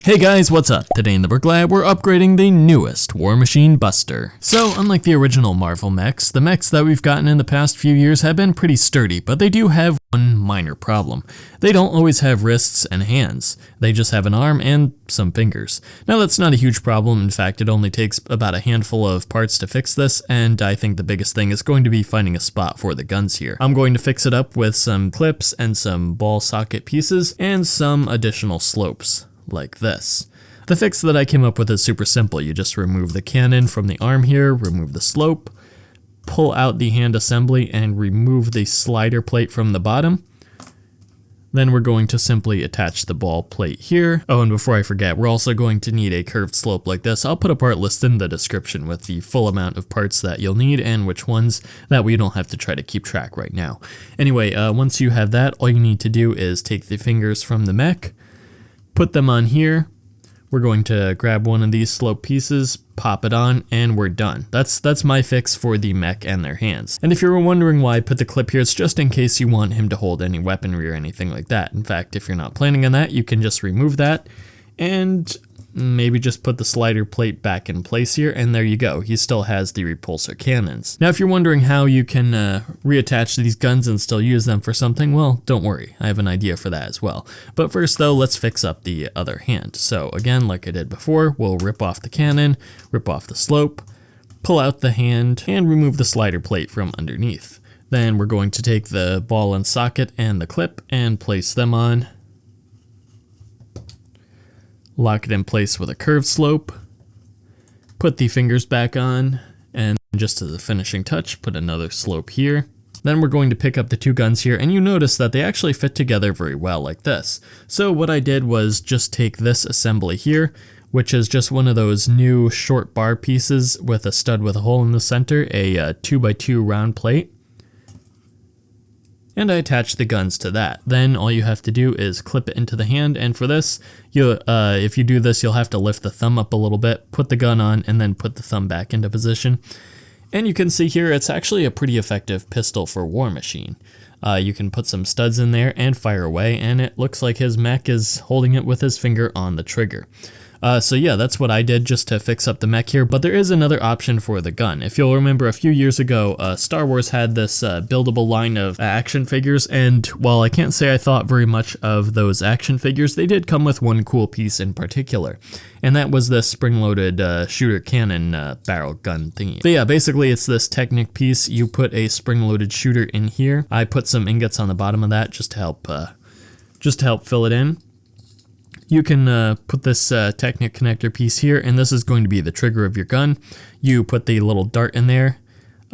Hey guys, what's up? Today in the BrickLab, we're upgrading the newest War Machine Buster. So, unlike the original Marvel mechs, the mechs that we've gotten in the past few years have been pretty sturdy, but they do have one minor problem. They don't always have wrists and hands. They just have an arm and some fingers. Now that's not a huge problem. In fact, it only takes about a handful of parts to fix this, and I think the biggest thing is going to be finding a spot for the guns here. I'm going to fix it up with some clips and some ball socket pieces and some additional slopes, like this. The fix that I came up with is super simple. You just remove the cannon from the arm here, remove the slope, pull out the hand assembly, and remove the slider plate from the bottom. Then we're going to simply attach the ball plate here. Oh, and before I forget, we're also going to need a curved slope like this. I'll put a part list in the description with the full amount of parts that you'll need and which ones, that we don't have to try to keep track right now. Anyway, once you have that, all you need to do is take the fingers from the mech, put them on here. We're going to grab one of these slope pieces, pop it on, and we're done. That's my fix for the mech and their hands. And if you're wondering why I put the clip here, it's just in case you want him to hold any weaponry or anything like that. In fact, if you're not planning on that, you can just remove that and maybe just put the slider plate back in place here, and there you go. He still has the repulsor cannons. Now, if you're wondering how you can reattach these guns and still use them for something, well, don't worry. I have an idea for that as well. But first, though, let's fix up the other hand. So again, like I did before, we'll rip off the cannon, rip off the slope, pull out the hand, and remove the slider plate from underneath. Then we're going to take the ball and socket and the clip and place them on. Lock it in place with a curved slope, put the fingers back on, and just as a finishing touch, put another slope here. Then we're going to pick up the two guns here, and you notice that they actually fit together very well like this. So what I did was just take this assembly here, which is just one of those new short bar pieces with a stud with a hole in the center, a 2x2 round plate. And I attach the guns to that. Then all you have to do is clip it into the hand, and for this, if you do this, you'll have to lift the thumb up a little bit, put the gun on, and then put the thumb back into position. And you can see here, it's actually a pretty effective pistol for War Machine. You can put some studs in there and fire away, and it looks like his mech is holding it with his finger on the trigger. So yeah, that's what I did just to fix up the mech here, but there is another option for the gun. If you'll remember, a few years ago, Star Wars had this buildable line of action figures, and while I can't say I thought very much of those action figures, they did come with one cool piece in particular, and that was this spring-loaded shooter cannon barrel gun thingy. So yeah, basically it's this Technic piece. You put a spring-loaded shooter in here. I put some ingots on the bottom of that just to help fill it in. You can put this Technic connector piece here, and this is going to be the trigger of your gun. You put the little dart in there,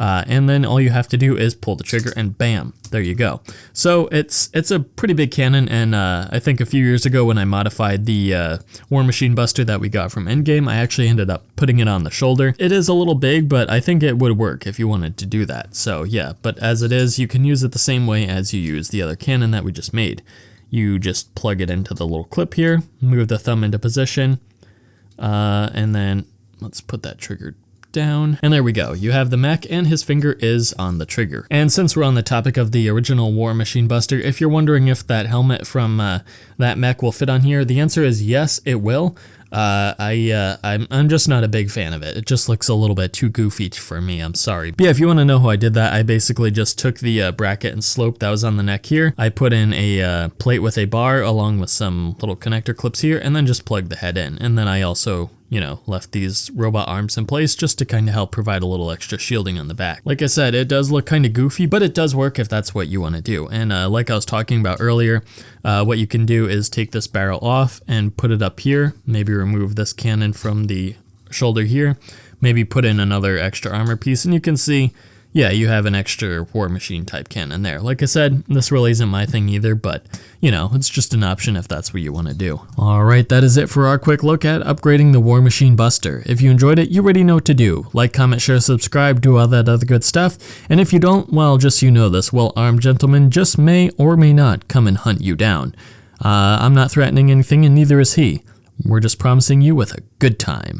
and then all you have to do is pull the trigger, and bam, there you go. So it's a pretty big cannon, and I think a few years ago when I modified the War Machine Buster that we got from Endgame, I actually ended up putting it on the shoulder. It is a little big, but I think it would work if you wanted to do that. So yeah, but as it is, you can use it the same way as you use the other cannon that we just made. You just plug it into the little clip here, move the thumb into position, and then let's put that trigger down, and there we go. You have the mech, and his finger is on the trigger. And since we're on the topic of the original War Machine Buster, if you're wondering if that helmet from that mech will fit on here, the answer is yes, it will. I'm just not a big fan of it. It just looks a little bit too goofy for me, I'm sorry. But yeah, if you want to know how I did that, I basically just took the bracket and slope that was on the neck here. I put in a plate with a bar along with some little connector clips here, and then just plugged the head in. And then I also, you know, left these robot arms in place just to kind of help provide a little extra shielding on the back. Like I said, it does look kind of goofy, but it does work if that's what you want to do. And like I was talking about earlier, what you can do is take this barrel off and put it up here, maybe remove this cannon from the shoulder here, maybe put in another extra armor piece, and you can see, yeah, you have an extra War Machine type cannon there. Like I said, this really isn't my thing either, but you know, it's just an option if that's what you want to do. Alright, that is it for our quick look at upgrading the War Machine Buster. If you enjoyed it, you already know what to do. Like, comment, share, subscribe, do all that other good stuff. And if you don't, well, just you know this well-armed gentleman just may or may not come and hunt you down. I'm not threatening anything, and neither is he. We're just promising you with a good time.